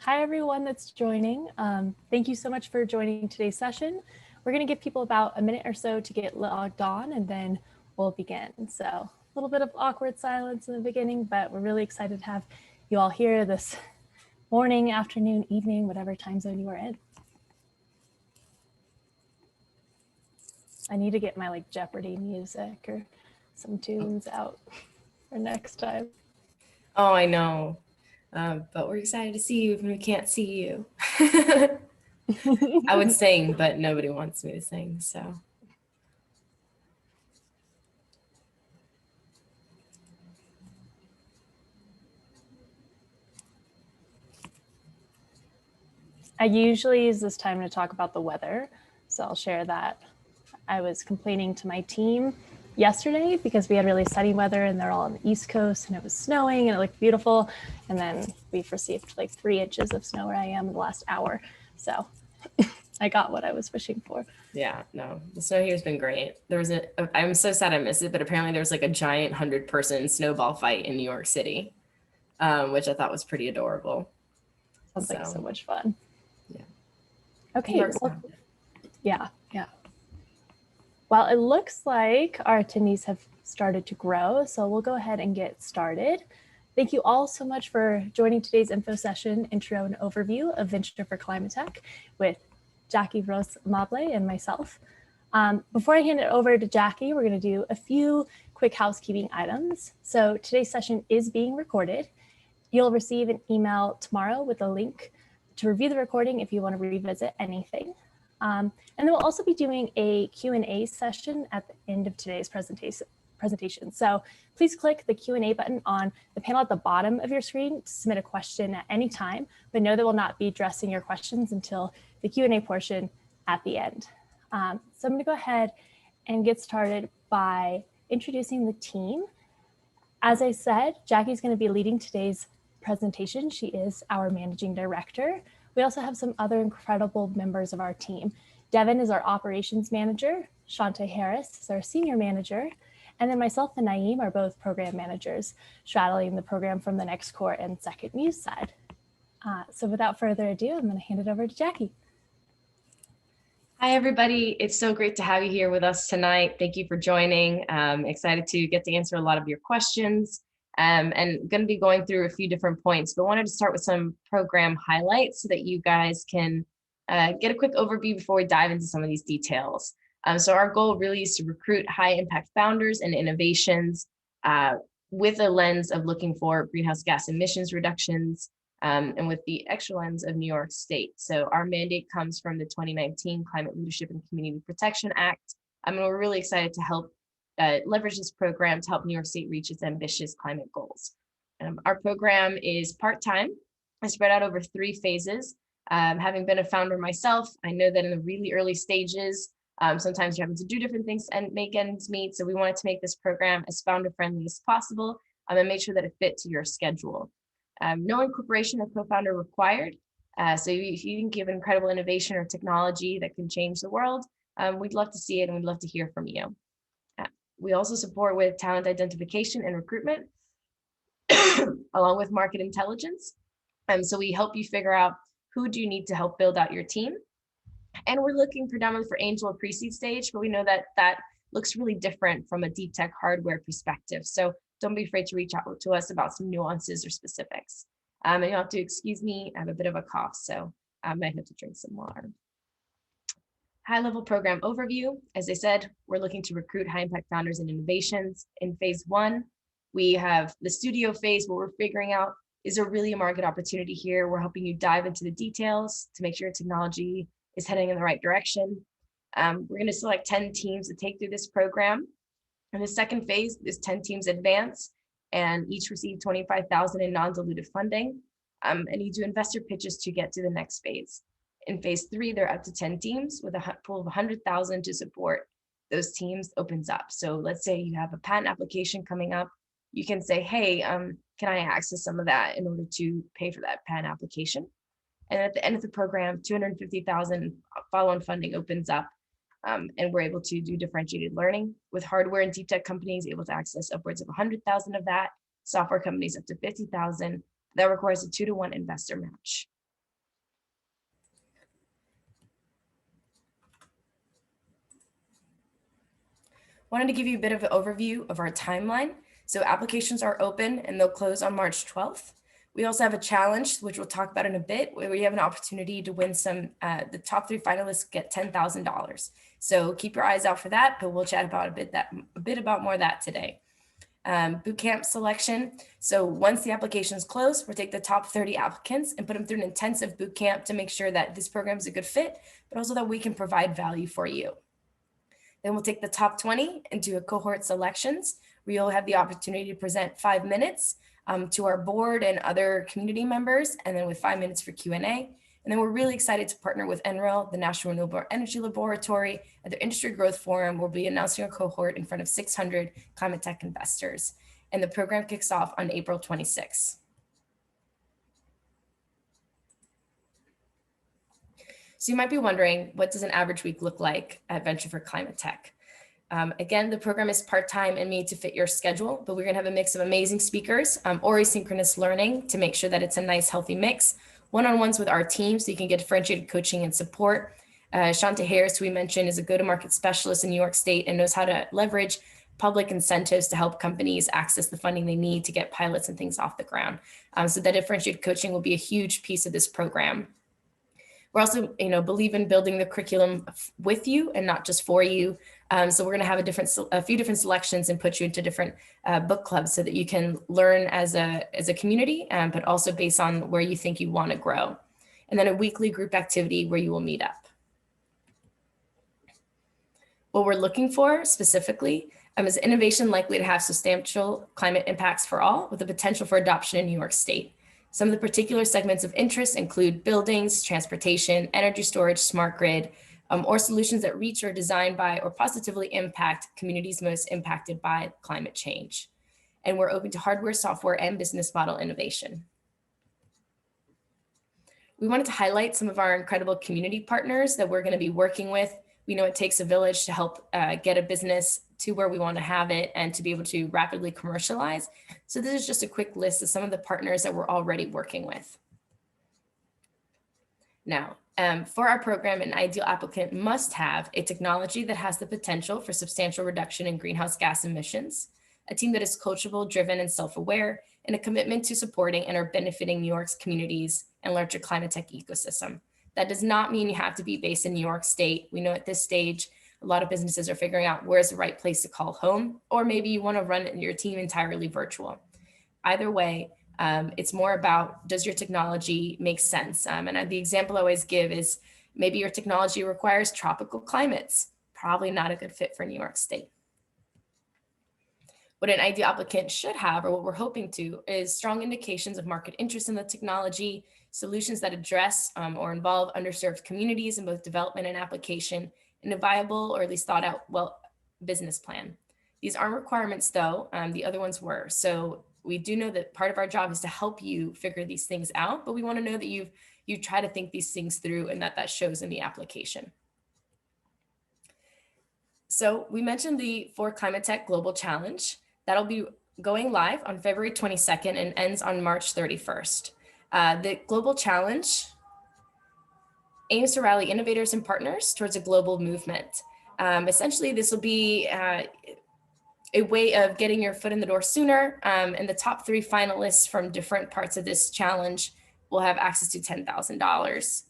Hi, everyone that's joining. Thank you so much for joining today's session. We're going to give people about a minute or so to get logged on, and then we'll begin. So a little bit of awkward silence in the beginning, but we're really excited to have you all here this morning, afternoon, evening, whatever time zone you are in. I need to get my Jeopardy music or some tunes out for next time. Oh, I know. But we're excited to see you even if we can't see you. I would sing, but nobody wants me to sing, so. I usually use this time to talk about the weather, so I'll share that. I was complaining to my team yesterday because we had really sunny weather and they're all on the East Coast and it was snowing and it looked beautiful. And then we've received 3 inches of snow where I am in the last hour. So I got what I was wishing for. Yeah, no, the snow here has been great. I'm so sad I missed it, but apparently there was a giant 100-person snowball fight in New York City, which I thought was pretty adorable. Sounds like so much fun. Yeah. Okay. Yeah. Well, it looks like our attendees have started to grow, so we'll go ahead and get started. Thank you all so much for joining today's info session, intro and overview of Venture for ClimateTech with Jacqueline Ros Amable and myself. Before I hand it over to Jackie, we're going to do a few quick housekeeping items. So today's session is being recorded. You'll receive an email tomorrow with a link to review the recording if you want to revisit anything. And then we'll also be doing a Q&A session at the end of today's presentation. So please click the Q&A button on the panel at the bottom of your screen to submit a question at any time, but know that we'll not be addressing your questions until the Q&A portion at the end. So I'm going to go ahead and get started by introducing the team. As I said, Jackie's going to be leading today's presentation. She is our managing director. We also have some other incredible members of our team. Devin is our operations manager. Shante Harris is our senior manager. And then myself and Naeem are both program managers, straddling the program from the Next Core and Second Muse side. So without further ado, I'm going to hand it over to Jackie. Hi, everybody. It's so great to have you here with us tonight. Thank you for joining. Excited to get to answer a lot of your questions. And going to be going through a few different points, but wanted to start with some program highlights so that you guys can get a quick overview before we dive into some of these details. So our goal really is to recruit high impact founders and innovations with a lens of looking for greenhouse gas emissions reductions and with the extra lens of New York State. So our mandate comes from the 2019 Climate Leadership and Community Protection Act. And we're really excited to help leverage this program to help New York State reach its ambitious climate goals. Our program is part-time and spread out over 3 phases. Having been a founder myself, I know that in the really early stages, sometimes you're having to do different things and make ends meet. So we wanted to make this program as founder-friendly as possible and make sure that it fit to your schedule. No incorporation or co-founder required. So if you think you have incredible innovation or technology that can change the world, we'd love to see it and we'd love to hear from you. We also support with talent identification and recruitment, along with market intelligence. So we help you figure out who do you need to help build out your team. And we're looking predominantly for angel or pre-seed stage, but we know that that looks really different from a deep tech hardware perspective. So don't be afraid to reach out to us about some nuances or specifics. And you'll have to excuse me, I have a bit of a cough, so I might have to drink some water. High-level program overview. As I said, we're looking to recruit high-impact founders and innovations. In phase 1, we have the studio phase where we're figuring out, is there really a market opportunity here? We're helping you dive into the details to make sure technology is heading in the right direction. We're going to select 10 teams to take through this program. In the second phase, this 10 teams advance and each receive $25,000 in non-dilutive funding. And you do investor pitches to get to the next phase. In phase 3, there are up to 10 teams with a pool of $100,000 to support those teams opens up. So let's say you have a patent application coming up. You can say, hey, can I access some of that in order to pay for that patent application? And at the end of the program, $250,000 follow-on funding opens up. And we're able to do differentiated learning with hardware and deep tech companies able to access upwards of 100,000 of that, software companies up to 50,000. That requires a 2-to-1 investor match. Wanted to give you a bit of an overview of our timeline. So applications are open and they'll close on March 12th. We also have a challenge, which we'll talk about in a bit, where we have an opportunity to win some, the top 3 finalists get $10,000. So keep your eyes out for that, but we'll chat about a bit about more of that today. Bootcamp selection. So once the applications close, we'll take the top 30 applicants and put them through an intensive bootcamp to make sure that this program is a good fit, but also that we can provide value for you. Then we'll take the top 20 and do a cohort selections, where you'll have the opportunity to present 5 minutes to our board and other community members, and then with 5 minutes for Q&A. And then we're really excited to partner with NREL, the National Renewable Energy Laboratory, at their Industry Growth Forum. We'll be announcing a cohort in front of 600 climate tech investors. And the program kicks off on April 26th. So you might be wondering, what does an average week look like at Venture for ClimateTech? Again, the program is part-time and made to fit your schedule, but we're gonna have a mix of amazing speakers or asynchronous learning to make sure that it's a nice, healthy mix. One-on-ones with our team, so you can get differentiated coaching and support. Shanta Harris, who we mentioned, is a go-to-market specialist in New York State and knows how to leverage public incentives to help companies access the funding they need to get pilots and things off the ground. So that differentiated coaching will be a huge piece of this program. We're also, believe in building the curriculum with you and not just for you. So we're going to have a few different selections and put you into different book clubs so that you can learn as a community, but also based on where you think you want to grow. And then a weekly group activity where you will meet up. What we're looking for specifically is innovation likely to have substantial climate impacts for all, with the potential for adoption in New York State. Some of the particular segments of interest include buildings, transportation, energy storage, smart grid, or solutions that reach or designed by or positively impact communities most impacted by climate change. And we're open to hardware, software, and business model innovation. We wanted to highlight some of our incredible community partners that we're going to be working with. We know it takes a village to help get a business to where we want to have it and to be able to rapidly commercialize. So this is just a quick list of some of the partners that we're already working with. Now, for our program, an ideal applicant must have a technology that has the potential for substantial reduction in greenhouse gas emissions, a team that is coachable, driven, and self-aware, and a commitment to supporting and are benefiting New York's communities and larger climate tech ecosystem. That does not mean you have to be based in New York State. We know at this stage, a lot of businesses are figuring out where's the right place to call home, or maybe you want to run your team entirely virtual. Either way, it's more about, does your technology make sense? And the example I always give is maybe your technology requires tropical climates, probably not a good fit for New York State. What an ideal applicant should have, or what we're hoping to, is strong indications of market interest in the technology, solutions that address or involve underserved communities in both development and application, and a viable or at least thought out business plan. These aren't requirements though, the other ones were. So we do know that part of our job is to help you figure these things out, but we want to know that you try to think these things through and that shows in the application. So we mentioned the For ClimateTech Global Challenge. That'll be going live on February 22nd and ends on March 31st. The Global Challenge aims to rally innovators and partners towards a global movement. Essentially, this will be a way of getting your foot in the door sooner, and the top 3 finalists from different parts of this challenge will have access to $10,000.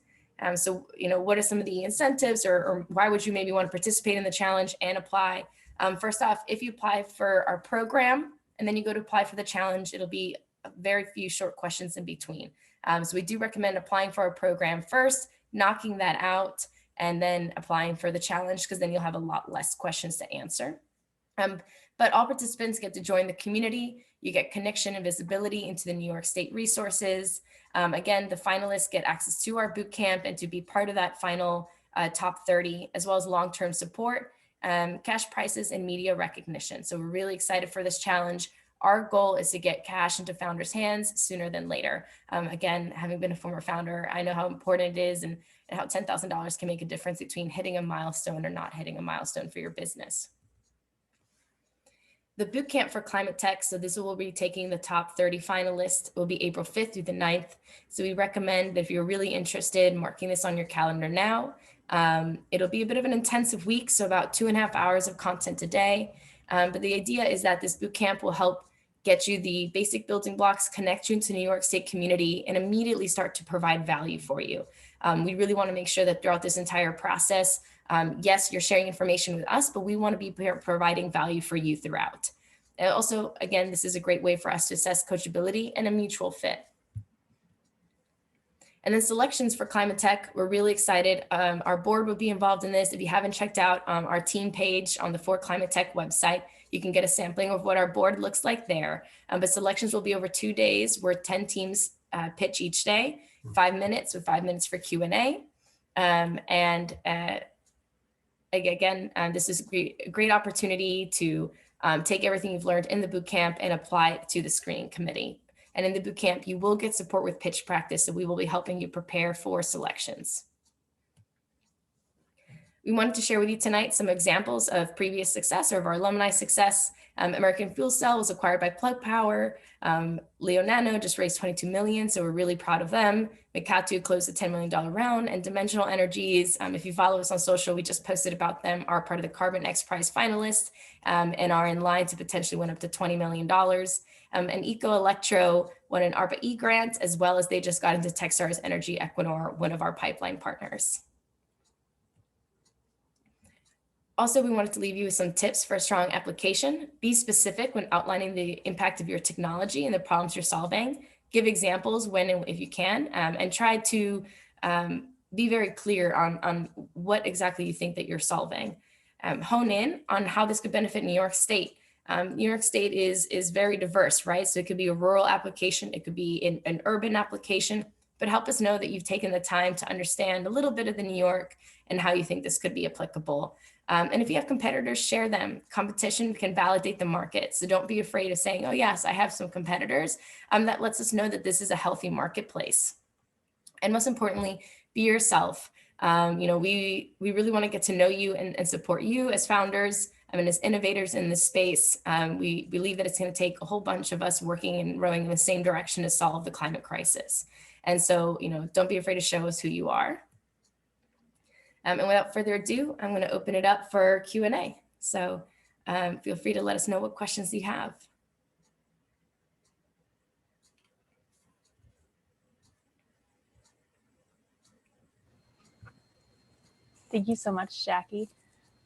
So, what are some of the incentives, or why would you maybe want to participate in the challenge and apply? First off, if you apply for our program and then you go to apply for the challenge, it'll be very few short questions in between. So we do recommend applying for our program first, knocking that out, and then applying for the challenge, because then you'll have a lot less questions to answer. But all participants get to join the community. You get connection and visibility into the New York State resources. Again, the finalists get access to our boot camp and to be part of that final top 30, as well as long-term support, cash prizes, and media recognition. So we're really excited for this challenge. Our goal is to get cash into founders' hands sooner than later. Again, having been a former founder, I know how important it is and how $10,000 can make a difference between hitting a milestone or not hitting a milestone for your business. The bootcamp for climate tech, so this will be taking the top 30 finalists, will be April 5th through the 9th. So we recommend that if you're really interested, marking this on your calendar now. It'll be a bit of an intensive week, so about 2.5 hours of content a day. But the idea is that this boot camp will help get you the basic building blocks, connect you into New York State community, and immediately start to provide value for you. We really want to make sure that throughout this entire process, yes, you're sharing information with us, but we want to be providing value for you throughout. And also, again, this is a great way for us to assess coachability and a mutual fit. And then selections for ClimateTech, we're really excited. Our board will be involved in this. If you haven't checked out our team page on the For ClimateTech website, you can get a sampling of what our board looks like there. But selections will be over 2 days, where 10 teams pitch each day, 5 minutes with 5 minutes for Q&A. Again, this is a great opportunity to take everything you've learned in the bootcamp and apply it to the screening committee. And in the bootcamp, you will get support with pitch practice, so we will be helping you prepare for selections. We wanted to share with you tonight some examples of previous success or of our alumni success. American Fuel Cell was acquired by Plug Power. Leo Nano just raised 22 million, so we're really proud of them. Mikatu closed a $10 million round, and Dimensional Energies, if you follow us on social, we just posted about them, are part of the Carbon X Prize finalists and are in line to potentially win up to $20 million. And Eco Electro won an ARPA-E grant, as well as they just got into Techstars Energy Equinor, one of our pipeline partners. Also, we wanted to leave you with some tips for a strong application. Be specific when outlining the impact of your technology and the problems you're solving. Give examples when and if you can, and try to be very clear on what exactly you think that you're solving. Hone in on how this could benefit New York State. New York State is very diverse, right? So it could be a rural application, it could be an urban application, but help us know that you've taken the time to understand a little bit of the New York and how you think this could be applicable. And if you have competitors, share them. Competition can validate the market. So don't be afraid of saying, oh yes, I have some competitors. That lets us know that this is a healthy marketplace. And most importantly, be yourself. We really want to get to know you and support you as founders. As innovators in this space. We believe that it's going to take a whole bunch of us working and rowing in the same direction to solve the climate crisis. And so, don't be afraid to show us who you are. And without further ado, I'm going to open it up for Q&A. So feel free to let us know what questions you have. Thank you so much, Jackie.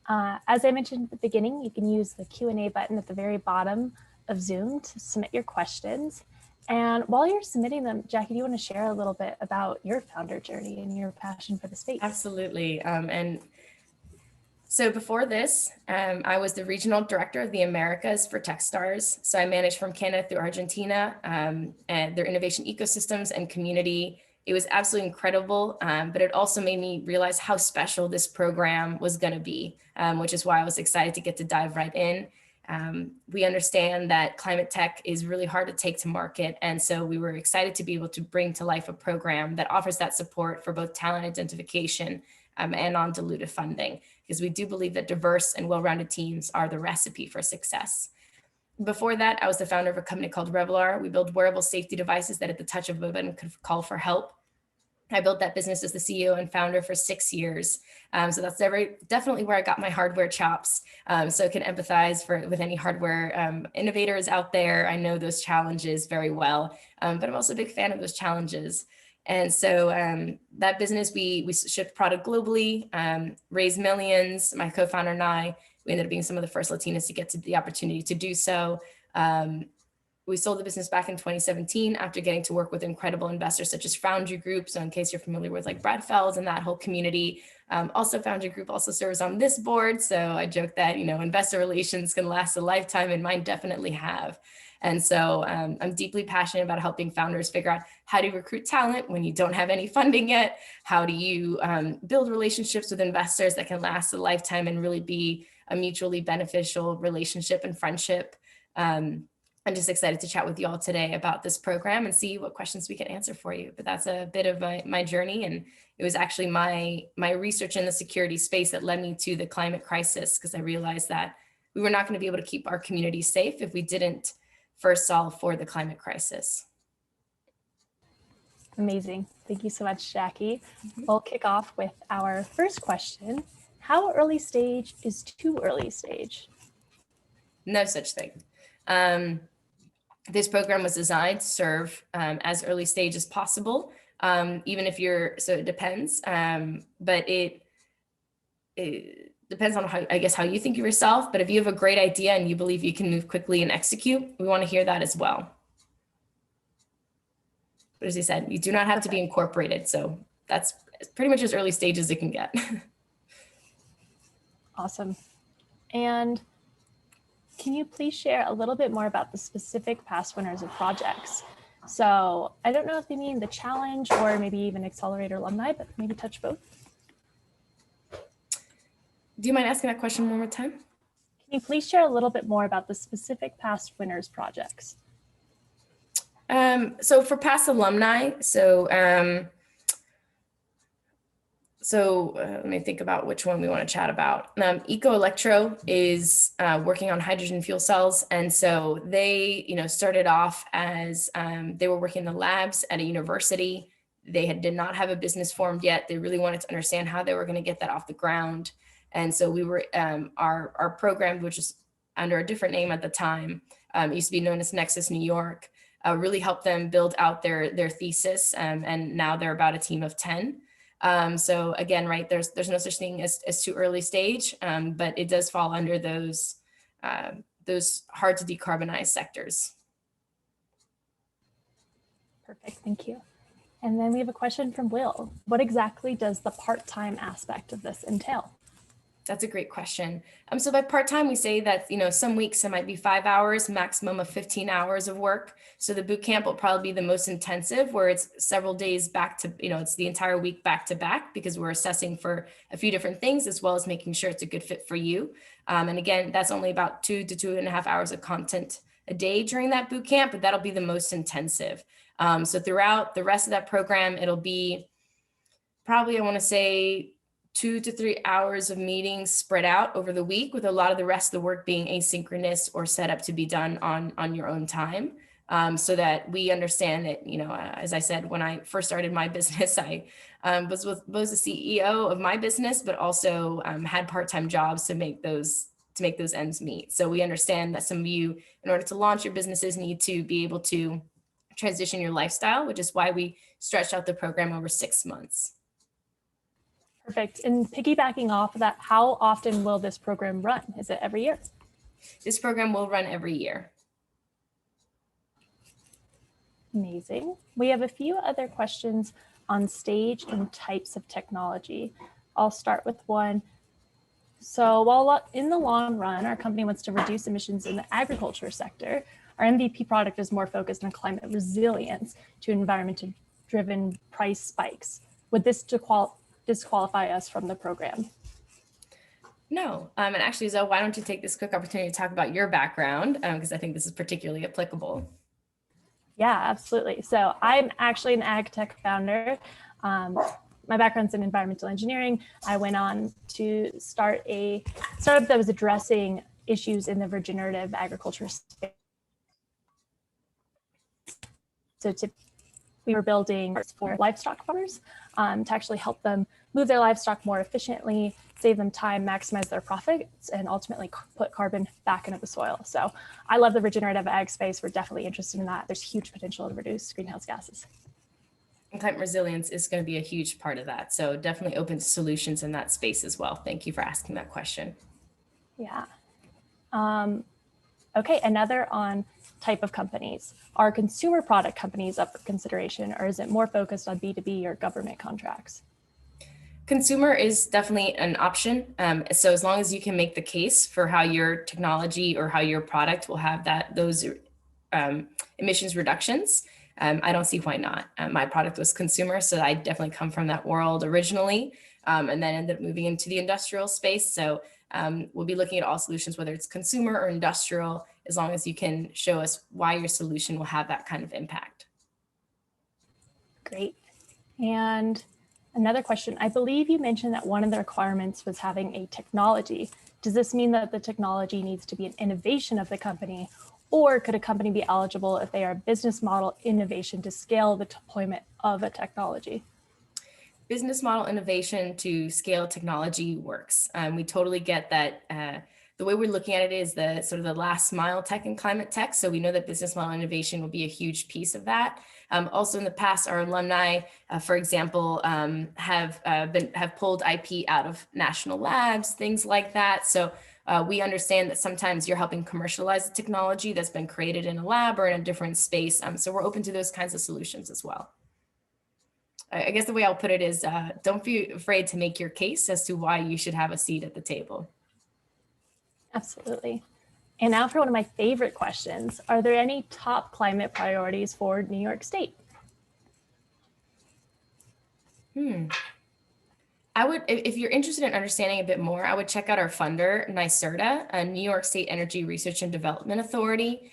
As I mentioned at the beginning, you can use the Q&A button at the very bottom of Zoom to submit your questions. And while you're submitting them, Jackie, do you want to share a little bit about your founder journey and your passion for the space? Absolutely. And so before this, I was the regional director of the Americas for Techstars. So I managed from Canada through Argentina and their innovation ecosystems and community. It was absolutely incredible, but it also made me realize how special this program was going to be, which is why I was excited to get to dive right in. We understand that climate tech is really hard to take to market. And so we were excited to be able to bring to life a program that offers that support for both talent identification and non-dilutive funding, because we do believe that diverse and well-rounded teams are the recipe for success. Before that, I was the founder of a company called Revelar. We build wearable safety devices that at the touch of a button could call for help. I built that business as the CEO and founder for 6 years. So that's definitely where I got my hardware chops. So I can empathize with any hardware innovators out there. I know those challenges very well, but I'm also a big fan of those challenges. And so that business, we shipped product globally, raised millions. My co-founder and I, we ended up being some of the first Latinas to get to the opportunity to do so. We sold the business back in 2017 after getting to work with incredible investors such as Foundry Group. So in case you're familiar with like Brad Feld and that whole community, also Foundry Group also serves on this board. So I joke that, investor relations can last a lifetime, and mine definitely have. And so I'm deeply passionate about helping founders figure out how to recruit talent when you don't have any funding yet. How do you build relationships with investors that can last a lifetime and really be a mutually beneficial relationship and friendship. I'm just excited to chat with you all today about this program and see what questions we can answer for you. But that's a bit of my journey. And it was actually my research in the security space that led me to the climate crisis, because I realized that we were not going to be able to keep our community safe if we didn't first solve for the climate crisis. Amazing. Thank you so much, Jackie. We'll kick off with our first question. How early stage is too early stage? No such thing. This program was designed to serve as early stage as possible, even if so it depends, but it depends on how you think of yourself. But if you have a great idea and you believe you can move quickly and execute, we want to hear that as well. But as I said, you do not have to be incorporated. So that's pretty much as early stage as it can get. Awesome. And can you please share a little bit more about the specific past winners of projects? So I don't know if they mean the challenge or maybe even Accelerator alumni, but maybe touch both. Do you mind asking that question one more time? Can you please share a little bit more about the specific past winners projects? So for past alumni, let me think about which one we want to chat about. Eco Electro is working on hydrogen fuel cells. And so they, started off as they were working in the labs at a university. They did not have a business formed yet. They really wanted to understand how they were going to get that off the ground. And so we were, our program, which is under a different name at the time, used to be known as Nexus New York, really helped them build out their thesis. And now they're about a team of 10. So again, right, there's no such thing as too early stage, but it does fall under those hard to decarbonize sectors. Perfect, thank you. And then we have a question from Will. What exactly does the part-time aspect of this entail? That's a great question. So by part-time, we say that, some weeks it might be 5 hours, maximum of 15 hours of work. So the boot camp will probably be the most intensive, where it's several days back to, it's the entire week back to back, because we're assessing for a few different things, as well as making sure it's a good fit for you. And again, that's only about 2 to 2.5 hours of content a day during that boot camp, but that'll be the most intensive. So throughout the rest of that program, it'll be probably, I want to say, 2 to 3 hours of meetings spread out over the week, with a lot of the rest of the work being asynchronous or set up to be done on your own time. So that we understand that, as I said, when I first started my business, I was the CEO of my business, but also had part-time jobs to make those ends meet. So we understand that some of you, in order to launch your businesses, need to be able to transition your lifestyle, which is why we stretched out the program over 6 months. Perfect. And piggybacking off of that, how often will this program run? Is it every year? This program will run every year. Amazing. We have a few other questions on stage and types of technology. I'll start with one. So while in the long run, our company wants to reduce emissions in the agriculture sector, our MVP product is more focused on climate resilience to environmentally driven price spikes. Would this disqualify us from the program? No, and actually, Zoe, why don't you take this quick opportunity to talk about your background, because I think this is particularly applicable. Yeah, absolutely. So I'm actually an ag tech founder. My background's in environmental engineering. I went on to start a startup that was addressing issues in the regenerative agriculture space. So we were building for livestock farmers to actually help them move their livestock more efficiently, save them time, maximize their profits, and ultimately put carbon back into the soil. So I love the regenerative ag space. We're definitely interested in that. There's huge potential to reduce greenhouse gases. And climate resilience is going to be a huge part of that. So definitely open to solutions in that space as well. Thank you for asking that question. Yeah. Okay, another on type of companies. Are consumer product companies up for consideration, or is it more focused on B2B or government contracts? Consumer is definitely an option. So as long as you can make the case for how your technology or how your product will have those emissions reductions, I don't see why not. My product was consumer, so I definitely come from that world originally, and then ended up moving into the industrial space. So we'll be looking at all solutions, whether it's consumer or industrial, as long as you can show us why your solution will have that kind of impact. Great. And another question, I believe you mentioned that one of the requirements was having a technology. Does this mean that the technology needs to be an innovation of the company, Or could a company be eligible if they are business model innovation to scale the deployment of a technology? Business model innovation to scale technology works. We totally get that. The way we're looking at it is the sort of the last mile tech and climate tech. So we know that business model innovation will be a huge piece of that. Also in the past, our alumni, for example, have pulled IP out of national labs, things like that. So we understand that sometimes you're helping commercialize the technology that's been created in a lab or in a different space. So we're open to those kinds of solutions as well. I guess the way I'll put it is don't be afraid to make your case as to why you should have a seat at the table. Absolutely. And now for one of my favorite questions, are there any top climate priorities for New York State? I would, if you're interested in understanding a bit more, I would check out our funder, NYSERDA, a New York State Energy Research and Development Authority.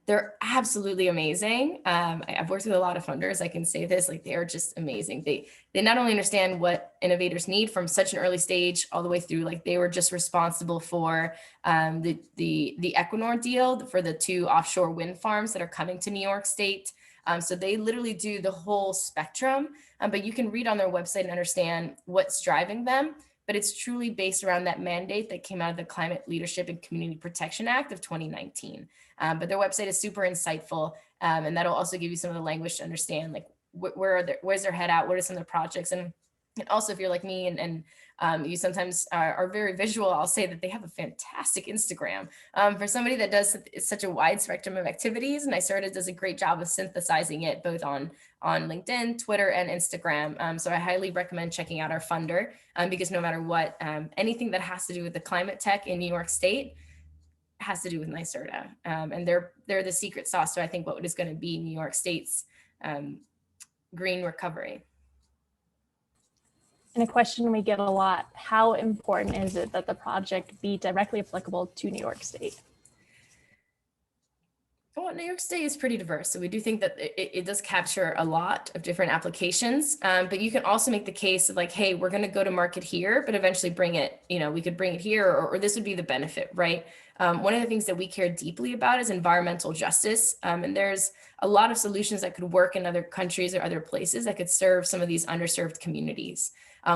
They're absolutely amazing. I've worked with a lot of funders. I can say this, like they're just amazing. They not only understand what innovators need from such an early stage all the way through, like they were just responsible for the Equinor deal for the 2 offshore wind farms that are coming to New York State. So they literally do the whole spectrum, but you can read on their website and understand what's driving them. But it's truly based around that mandate that came out of the Climate Leadership and Community Protection Act of 2019. But their website is super insightful, and that'll also give you some of the language to understand like where's their head at, what are some of the projects, and also if you're like me and you sometimes are very visual, I'll say that they have a fantastic Instagram. For somebody that does such a wide spectrum of activities, NYSERDA does a great job of synthesizing it both on LinkedIn, Twitter, and Instagram. So I highly recommend checking out our funder because no matter what, anything that has to do with the climate tech in New York State has to do with NYSERDA. And they're the secret sauce to, I think, what is going to be New York State's green recovery. And a question we get a lot, how important is it that the project be directly applicable to New York State? Well, New York State is pretty diverse. So we do think that it does capture a lot of different applications, but you can also make the case of like, hey, we're going to go to market here, but eventually bring it, we could bring it here, or this would be the benefit, right? One of the things that we care deeply about is environmental justice. And there's a lot of solutions that could work in other countries or other places that could serve some of these underserved communities.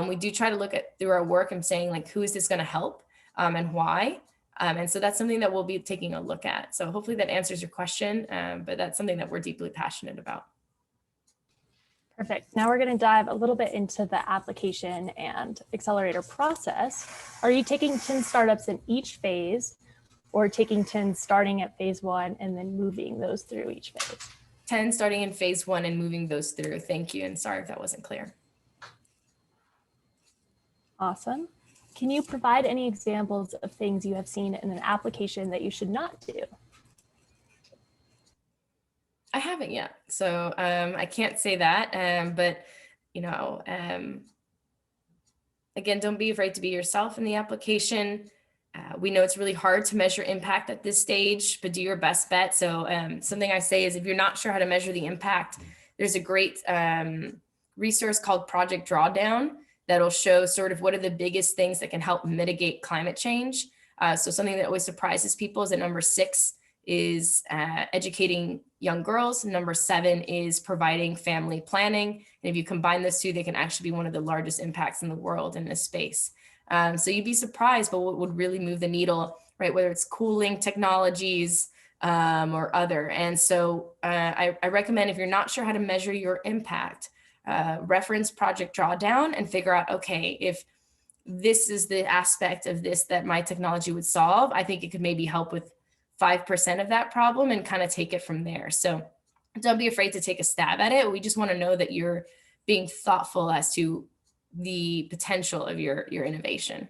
We do try to look at through our work and saying like, who is this going to help and why? And so that's something that we'll be taking a look at. So hopefully that answers your question, but that's something that we're deeply passionate about. Perfect. Now we're going to dive a little bit into the application and accelerator process. Are you taking 10 startups in each phase or taking 10 starting at phase 1 and then moving those through each phase? 10 starting in phase 1 and moving those through. Thank you. And sorry if that wasn't clear. Awesome. Can you provide any examples of things you have seen in an application that you should not do? I haven't yet, so I can't say that, but again, don't be afraid to be yourself in the application. We know it's really hard to measure impact at this stage, but do your best bet. So something I say is if you're not sure how to measure the impact, there's a great resource called Project Drawdown that'll show sort of what are the biggest things that can help mitigate climate change. So something that always surprises people is that number 6 is educating young girls. Number 7 is providing family planning. And if you combine those 2, they can actually be one of the largest impacts in the world in this space. So you'd be surprised, but what would really move the needle, right? Whether it's cooling technologies or other. And so I recommend if you're not sure how to measure your impact, reference Project Drawdown and figure out, okay, if this is the aspect of this that my technology would solve, I think it could maybe help with 5% of that problem and kind of take it from there. So don't be afraid to take a stab at it. We just want to know that you're being thoughtful as to the potential of your innovation.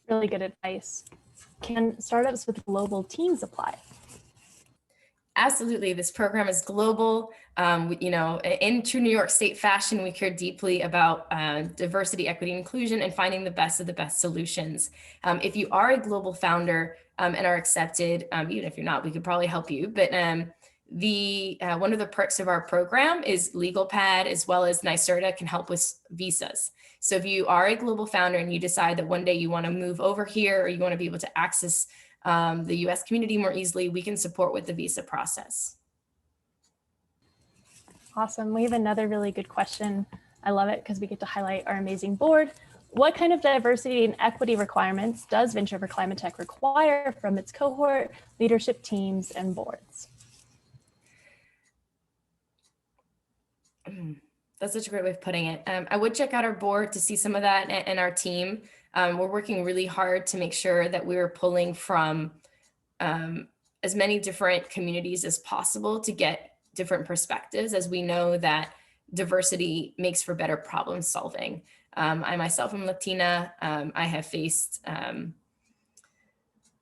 Really good advice. Can startups with global teams apply? Absolutely. This program is global. In true New York State fashion, we care deeply about diversity, equity, and inclusion, and finding the best of the best solutions. If you are a global founder and are accepted, even if you're not, we could probably help you. But one of the perks of our program is legal pad, as well as NYSERDA can help with visas. So if you are a global founder and you decide that one day you want to move over here, or you want to be able to access the US community more easily, we can support with the visa process. Awesome. We have another really good question. I love it because we get to highlight our amazing board. What kind of diversity and equity requirements does Venture for ClimateTech require from its cohort, leadership teams, and boards? That's such a great way of putting it. I would check out our board to see some of that and our team. We're working really hard to make sure that we're pulling from as many different communities as possible to get different perspectives, as we know that diversity makes for better problem solving. I myself am Latina. I have faced,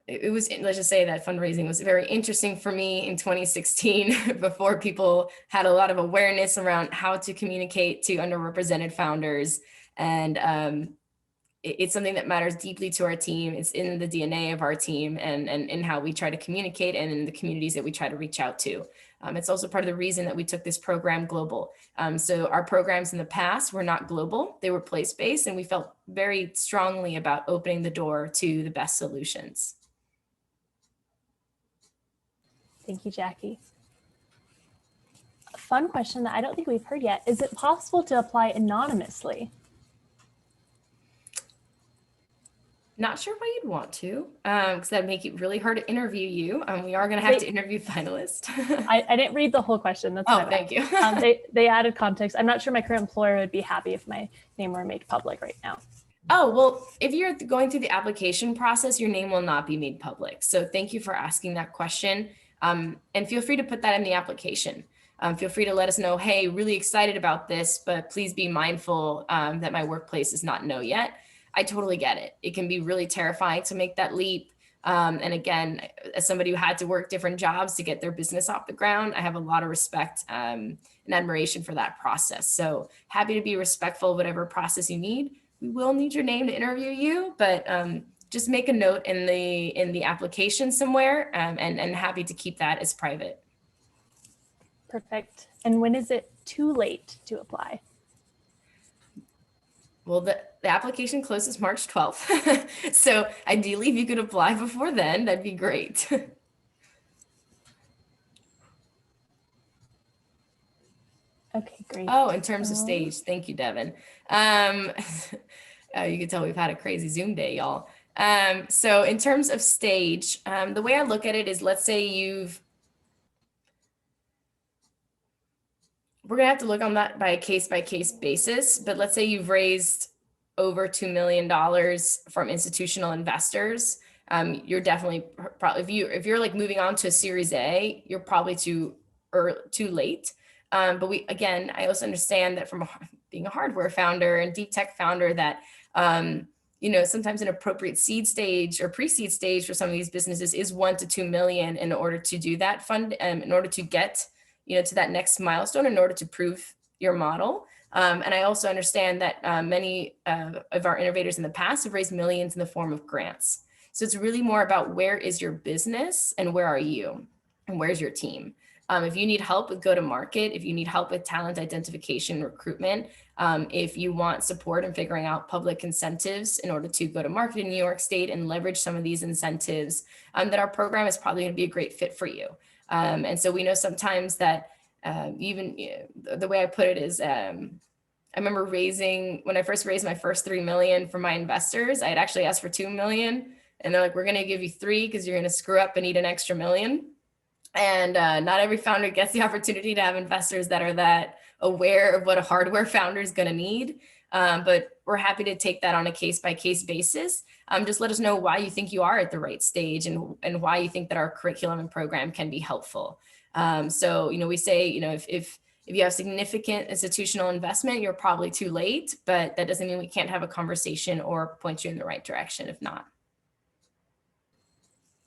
let's just say that fundraising was very interesting for me in 2016 before people had a lot of awareness around how to communicate to underrepresented founders. And it's something that matters deeply to our team. It's in the DNA of our team and in how we try to communicate and in the communities that we try to reach out to. It's also part of the reason that we took this program global. So our programs in the past were not global, they were place-based, and we felt very strongly about opening the door to the best solutions. Thank you, Jackie. A fun question that I don't think we've heard yet. Is it possible to apply anonymously? Not sure why you'd want to, because that'd make it really hard to interview you. We are going to have to interview finalists. I didn't read the whole question. That's thank you. They added context. I'm not sure my current employer would be happy if my name were made public right now. Oh, well, if you're going through the application process, your name will not be made public. So thank you for asking that question. And feel free to put that in the application. Feel free to let us know, hey, really excited about this, but please be mindful that my workplace does not know yet. I totally get it. It can be really terrifying to make that leap. And again, as somebody who had to work different jobs to get their business off the ground, I have a lot of respect and admiration for that process. So happy to be respectful of whatever process you need. We will need your name to interview you, but just make a note in the application somewhere, and happy to keep that as private. Perfect. And when is it too late to apply? Well, the application closes March 12th. So ideally, if you could apply before then, that'd be great. Okay, great. Oh, in terms of stage, thank you, Devin. You can tell we've had a crazy Zoom day, y'all. So in terms of stage, the way I look at it is, let's say we're gonna have to look on that by a case-by-case basis, but let's say you've raised over $2 million from institutional investors. You're definitely probably, if you're like moving on to a Series A, you're probably too late. But I also understand that from being a hardware founder and deep tech founder that, sometimes an appropriate seed stage or pre-seed stage for some of these businesses is 1 to 2 million in order to do that fund, in order to get, to that next milestone, in order to prove your model. And I also understand that many of our innovators in the past have raised millions in the form of grants. So it's really more about where is your business and where are you and where's your team. If you need help with go-to-market, if you need help with talent identification, recruitment, if you want support in figuring out public incentives in order to go to market in New York State and leverage some of these incentives, that our program is probably going to be a great fit for you. And so we know sometimes that even the way I put it is, I remember when I first raised my first 3 million from my investors, I had actually asked for 2 million, and they're like, we're going to give you 3 because you're going to screw up and need an extra million. And not every founder gets the opportunity to have investors that are that aware of what a hardware founder is going to need. But we're happy to take that on a case-by-case basis. Just let us know why you think you are at the right stage and why you think that our curriculum and program can be helpful. So, we say, if you have significant institutional investment, you're probably too late, but that doesn't mean we can't have a conversation or point you in the right direction if not.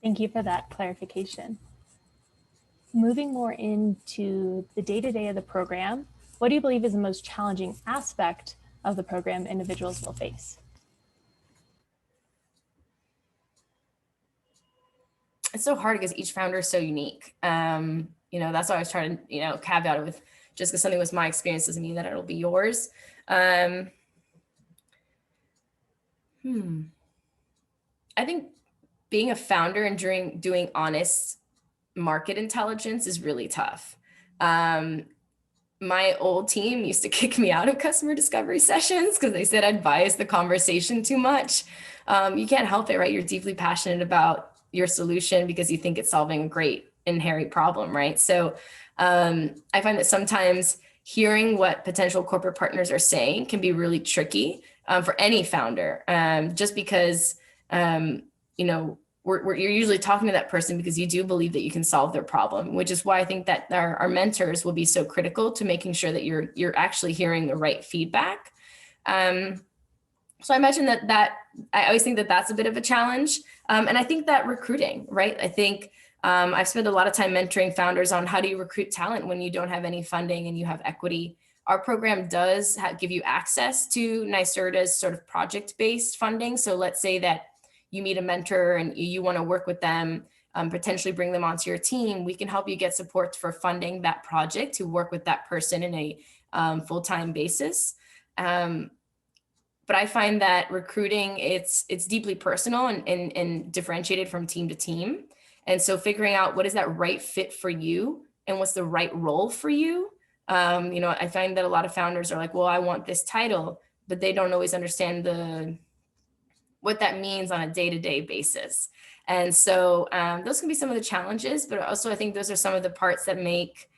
Thank you for that clarification. Moving more into the day-to-day of the program, what do you believe is the most challenging aspect of the program individuals will face? It's so hard because each founder is so unique. That's why I was trying to, caveat it with, just because something was my experience doesn't mean that it'll be yours. I think being a founder and doing honest market intelligence is really tough. My old team used to kick me out of customer discovery sessions because they said I'd bias the conversation too much. You can't help it, right? You're deeply passionate about your solution because you think it's solving a great and hairy problem, right? So I find that sometimes hearing what potential corporate partners are saying can be really tricky for any founder, just because, you know, you're usually talking to that person because you do believe that you can solve their problem, which is why I think that our mentors will be so critical to making sure that you're actually hearing the right feedback. So I imagine that I always think that that's a bit of a challenge. And I think that recruiting, right? I think I've spent a lot of time mentoring founders on how do you recruit talent when you don't have any funding and you have equity. Our program does give you access to NYSERDA's sort of project-based funding. So let's say that you meet a mentor and you want to work with them, potentially bring them onto your team, we can help you get support for funding that project to work with that person in a full-time basis. But I find that recruiting, it's deeply personal and differentiated from team to team. And so figuring out what is that right fit for you and what's the right role for you. You know, I find that a lot of founders are like, well, I want this title, but they don't always understand what that means on a day-to-day basis. And so those can be some of the challenges, but also I think those are some of the parts that make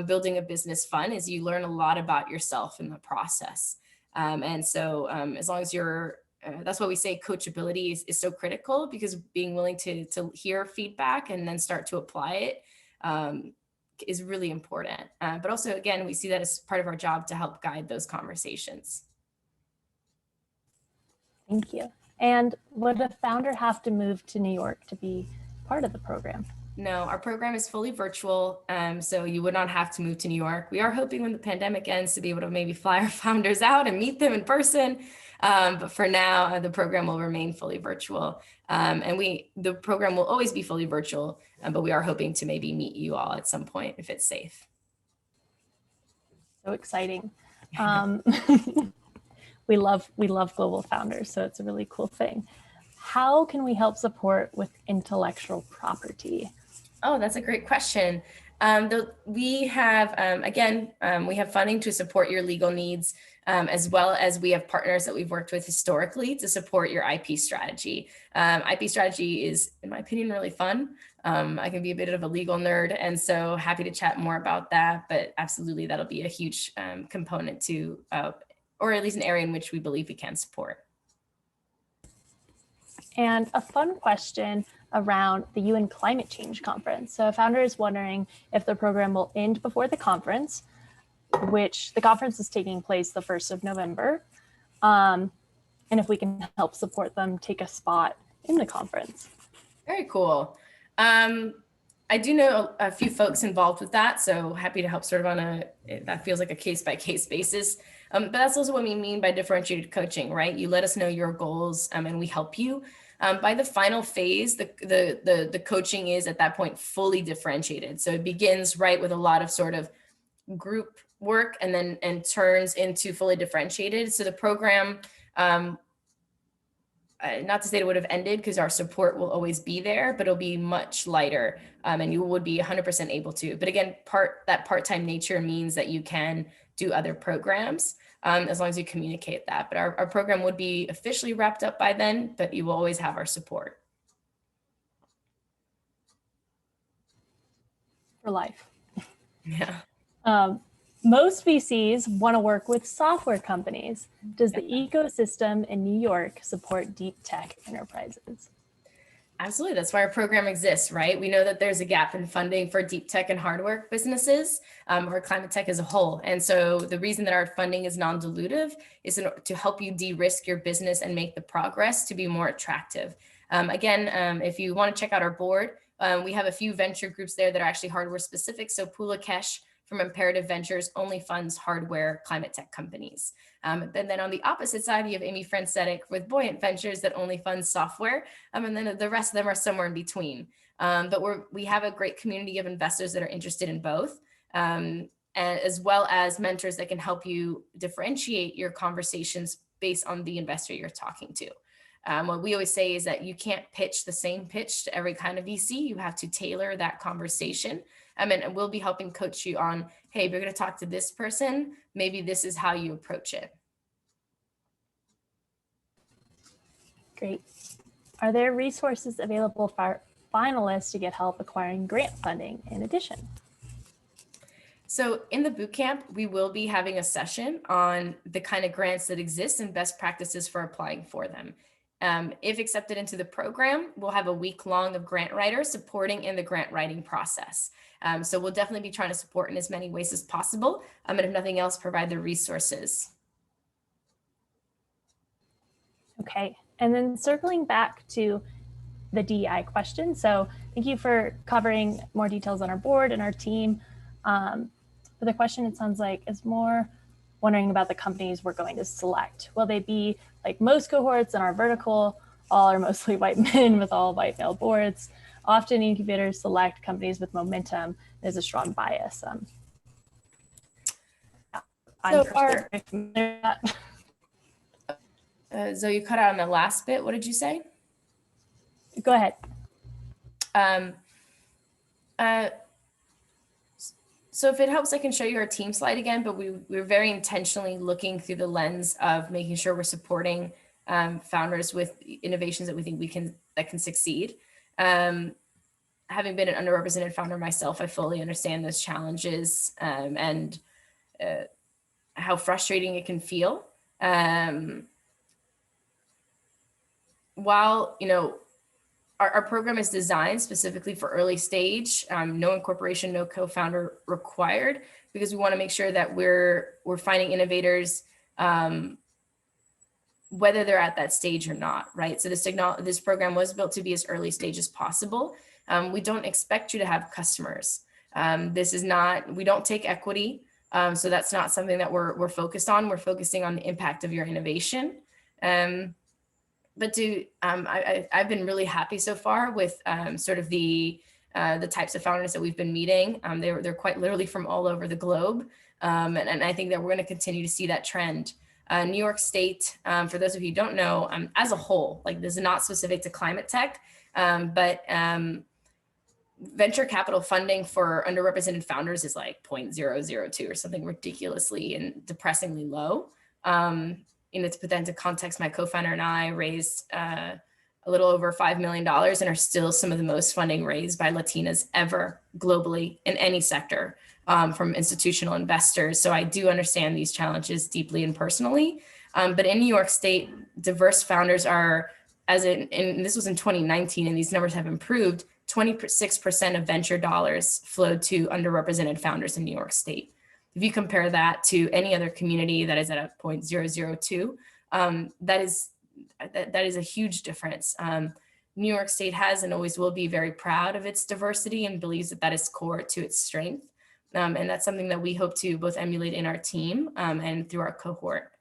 building a business fun, is you learn a lot about yourself in the process. And so as long as that's why we say coachability is so critical, because being willing to hear feedback and then start to apply it is really important. But also, again, we see that as part of our job to help guide those conversations. Thank you. And would a founder have to move to New York to be part of the program? No, our program is fully virtual, so you would not have to move to New York. We are hoping when the pandemic ends to be able to maybe fly our founders out and meet them in person. But for now, the program will remain fully virtual. And the program will always be fully virtual, but we are hoping to maybe meet you all at some point if it's safe. So exciting. We love global founders, so it's a really cool thing. How can we help support with intellectual property? Oh, that's a great question. We have, we have funding to support your legal needs, as well as we have partners that we've worked with historically to support your IP strategy. IP strategy is, in my opinion, really fun. I can be a bit of a legal nerd, and so happy to chat more about that, but absolutely that'll be a huge component to, or at least an area in which we believe we can support. And a fun question around the UN Climate Change Conference. So a founder is wondering if the program will end before the conference, which the conference is taking place the 1st of November, and if we can help support them take a spot in the conference. Very cool. I do know a few folks involved with that, so happy to help sort of that feels like a case-by-case basis. But that's also what we mean by differentiated coaching, right? You let us know your goals and we help you. By the final phase, the coaching is at that point fully differentiated. So it begins right with a lot of sort of group work and turns into fully differentiated. So the program, not to say it would have ended because our support will always be there, but it'll be much lighter and you would be 100% able to. But again, that part-time nature means that you can do other programs as long as you communicate that. But our program would be officially wrapped up by then, but you will always have our support. For life. Yeah. Most VCs want to work with software companies. Does the ecosystem in New York support deep tech enterprises? Absolutely. That's why our program exists, right? We know that there's a gap in funding for deep tech and hardware businesses, or climate tech as a whole. And so the reason that our funding is non-dilutive is to help you de-risk your business and make the progress to be more attractive. If you want to check out our board, we have a few venture groups there that are actually hardware specific. So Pulakesh from Imperative Ventures only funds hardware climate tech companies. And then on the opposite side, you have Amy Francetic with Buoyant Ventures that only funds software. And then the rest of them are somewhere in between. But we have a great community of investors that are interested in both, and as well as mentors that can help you differentiate your conversations based on the investor you're talking to. What we always say is that you can't pitch the same pitch to every kind of VC. You have to tailor that conversation. And we'll be helping coach you on, hey, if you're going to talk to this person, maybe this is how you approach it. Great. Are there resources available for finalists to get help acquiring grant funding in addition? So in the bootcamp, we will be having a session on the kind of grants that exist and best practices for applying for them. If accepted into the program, we'll have a week long of grant writers supporting in the grant writing process. So we'll definitely be trying to support in as many ways as possible. And if nothing else, provide the resources. Okay, and then circling back to the DEI question. So thank you for covering more details on our board and our team. For the question, it sounds like is more wondering about the companies we're going to select. Will they be like most cohorts in our vertical, all are mostly white men with all white male boards? Often incubators select companies with momentum. There's a strong bias. Zoe, you cut out on the last bit. What did you say? Go ahead. So if it helps, I can show you our team slide again, but we're very intentionally looking through the lens of making sure we're supporting founders with innovations that we think that can succeed. Having been an underrepresented founder myself, I fully understand those challenges and how frustrating it can feel. While, our program is designed specifically for early stage, no incorporation, no co-founder required, because we want to make sure that we're finding innovators, whether they're at that stage or not, right? So this program was built to be as early stage as possible. We don't expect you to have customers. We don't take equity. So that's not something that we're focused on. We're focusing on the impact of your innovation. But I've been really happy so far with sort of the types of founders that we've been meeting. They're quite literally from all over the globe. And I think that we're going to continue to see that trend. New York State, for those of you who don't know, as a whole, like this is not specific to climate tech, but venture capital funding for underrepresented founders is like 0.002 or something ridiculously and depressingly low. To put that into context, my co-founder and I raised a little over $5 million and are still some of the most funding raised by Latinas ever globally in any sector from institutional investors. So I do understand these challenges deeply and personally. But in New York State, diverse founders are, and this was in 2019, and these numbers have improved, 26% of venture dollars flowed to underrepresented founders in New York State. If you compare that to any other community that is at a 0.002, that is a huge difference. New York State has and always will be very proud of its diversity and believes that is core to its strength. And that's something that we hope to both emulate in our team and through our cohort.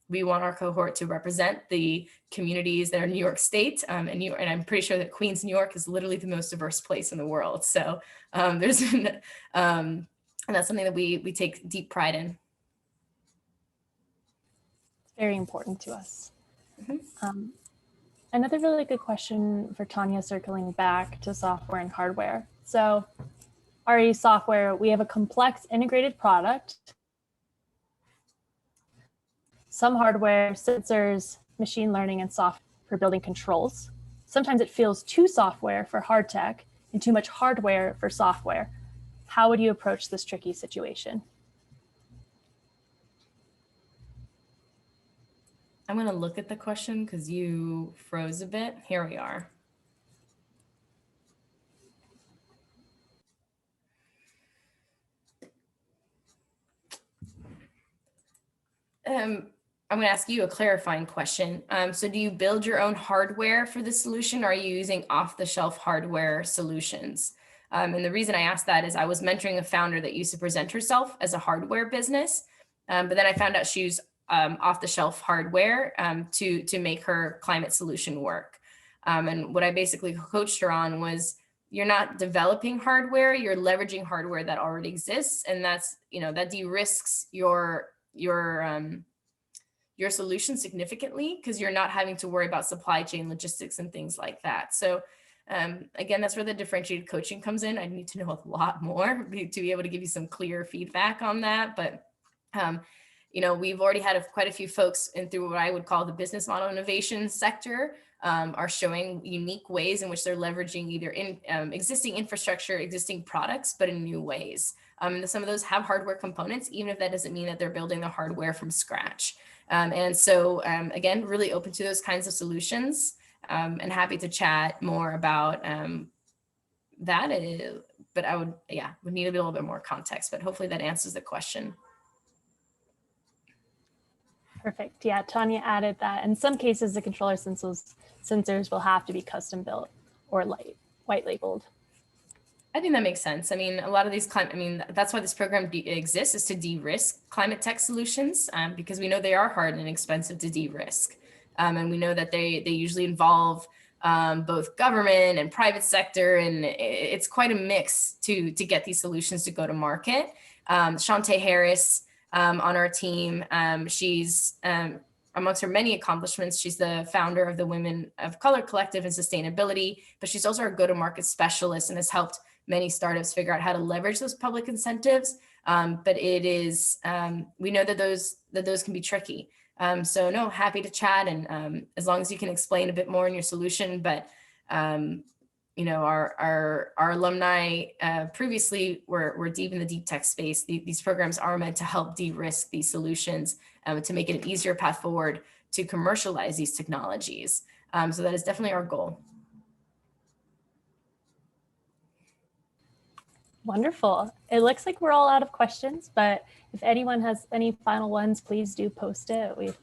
We want our cohort to represent the communities that are New York State, and I'm pretty sure that Queens, New York is literally the most diverse place in the world. So and that's something that we take deep pride in. Very important to us. Mm-hmm. Another really good question for Tanya, circling back to software and hardware. So RE software, we have a complex integrated product, some hardware, sensors, machine learning, and software for building controls. Sometimes it feels too software for hard tech and too much hardware for software. How would you approach this tricky situation? I'm going to look at the question because you froze a bit. Here we are. I'm going to ask you a clarifying question. So do you build your own hardware for the solution, or are you using off-the-shelf hardware solutions? And the reason I asked that is I was mentoring a founder that used to present herself as a hardware business, but then I found out she used off-the-shelf hardware to make her climate solution work. And what I basically coached her on was, you're not developing hardware, you're leveraging hardware that already exists, and that's, that de-risks your your solution significantly because you're not having to worry about supply chain logistics and things like that. So again, that's where the differentiated coaching comes in. I need to know a lot more to be able to give you some clear feedback on that. But you know, we've already had quite a few folks in through what I would call the business model innovation sector are showing unique ways in which they're leveraging either in existing infrastructure, existing products, but in new ways. Some of those have hardware components, even if that doesn't mean that they're building the hardware from scratch. And so again, really open to those kinds of solutions and happy to chat more about that. But I would need a little bit more context, but hopefully that answers the question. Perfect. Yeah, Tanya added that in some cases, the controller sensors will have to be custom built or white labeled. I think that makes sense. I mean, a lot of these that's why this program exists, is to de-risk climate tech solutions because we know they are hard and expensive to de-risk. And we know that they usually involve both government and private sector, and it's quite a mix to get these solutions to go to market. Shantae Harris on our team, she's amongst her many accomplishments, she's the founder of the Women of Color Collective in Sustainability, but she's also our go-to-market specialist and has helped many startups figure out how to leverage those public incentives. But it is, we know that those can be tricky. So no, happy to chat, and as long as you can explain a bit more in your solution. But you know, our alumni previously were deep in the deep tech space. These programs are meant to help de-risk these solutions to make it an easier path forward to commercialize these technologies. So that is definitely our goal. Wonderful. It looks like we're all out of questions, but if anyone has any final ones, please do post it. We'd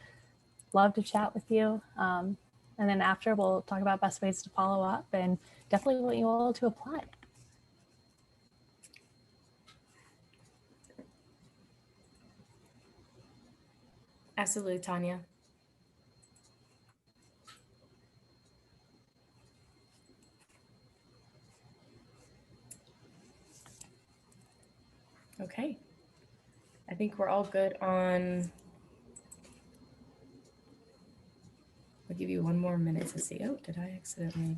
love to chat with you. And then after, we'll talk about best ways to follow up and definitely want you all to apply. Absolutely, Tanya. Okay. I think we're all good on. I'll give you one more minute to see. Oh, did I accidentally?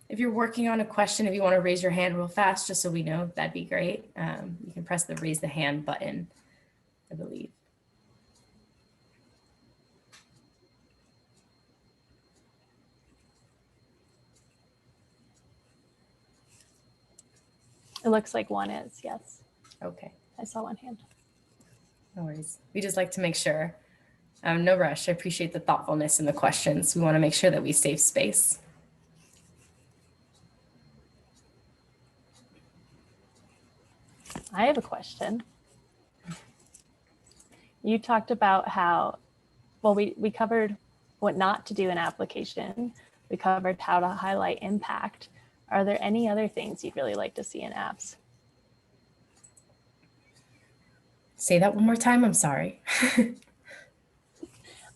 If you're working on a question, if you want to raise your hand real fast, just so we know, that'd be great. You can press the raise the hand button, I believe. It looks like one is, yes. Okay. I saw one hand. No worries. We just like to make sure. No rush. I appreciate the thoughtfulness in the questions. We want to make sure that we save space. I have a question. You talked about how, well, we covered what not to do in application. We covered how to highlight impact. Are there any other things you'd really like to see in apps? Say that one more time. I'm sorry.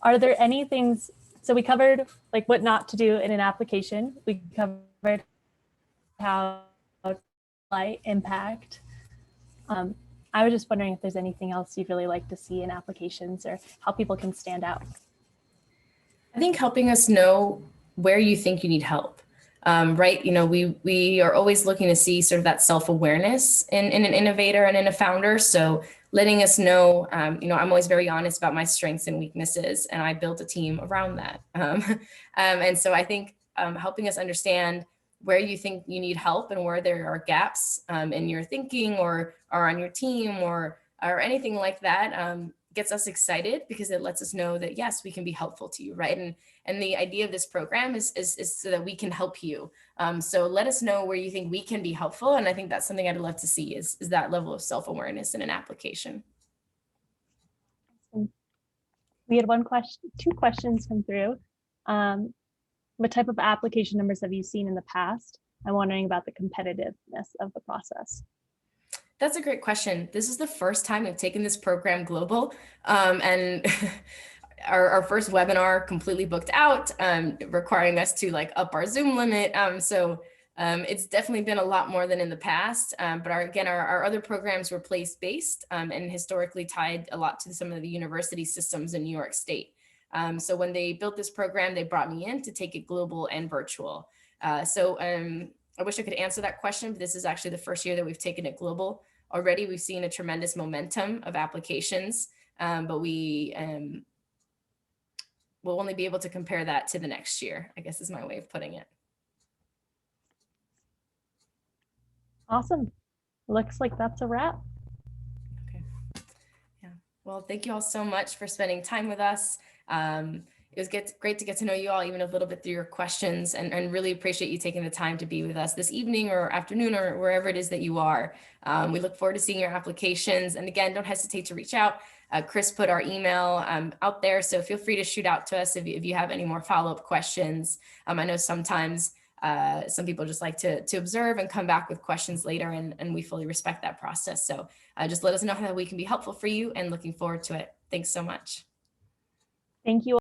Are there any things, so we covered like what not to do in an application. We covered how to highlight impact. I was just wondering if there's anything else you'd really like to see in applications or how people can stand out. I think helping us know where you think you need help, right? You know, we are always looking to see sort of that self-awareness in an innovator and in a founder. So letting us know, you know, I'm always very honest about my strengths and weaknesses, and I built a team around that. And so I think helping us understand where you think you need help and where there are gaps in your thinking or on your team or anything like that gets us excited because it lets us know that, yes, we can be helpful to you, right? And the idea of this program is so that we can help you. So let us know where you think we can be helpful. And I think that's something I'd love to see is that level of self-awareness in an application. We had two questions come through. What type of application numbers have you seen in the past? I'm wondering about the competitiveness of the process. That's a great question. This is the first time I've taken this program global. And our first webinar completely booked out, requiring us to like up our Zoom limit. It's definitely been a lot more than in the past, but our other programs were place-based and historically tied a lot to some of the university systems in New York State. So when they built this program, they brought me in to take it global and virtual. I wish I could answer that question, but this is actually the first year that we've taken it global. Already, we've seen a tremendous momentum of applications, but we'll only be able to compare that to the next year, I guess is my way of putting it. Awesome. Looks like that's a wrap. Okay. Yeah. Well, thank you all so much for spending time with us. It was great to get to know you all, even a little bit through your questions, and really appreciate you taking the time to be with us this evening or afternoon or wherever it is that you are. We look forward to seeing your applications. And again, don't hesitate to reach out. Chris put our email out there, so feel free to shoot out to us if you have any more follow-up questions. I know sometimes some people just like to observe and come back with questions later, and we fully respect that process. So just let us know how we can be helpful for you, and looking forward to it. Thanks so much. Thank you.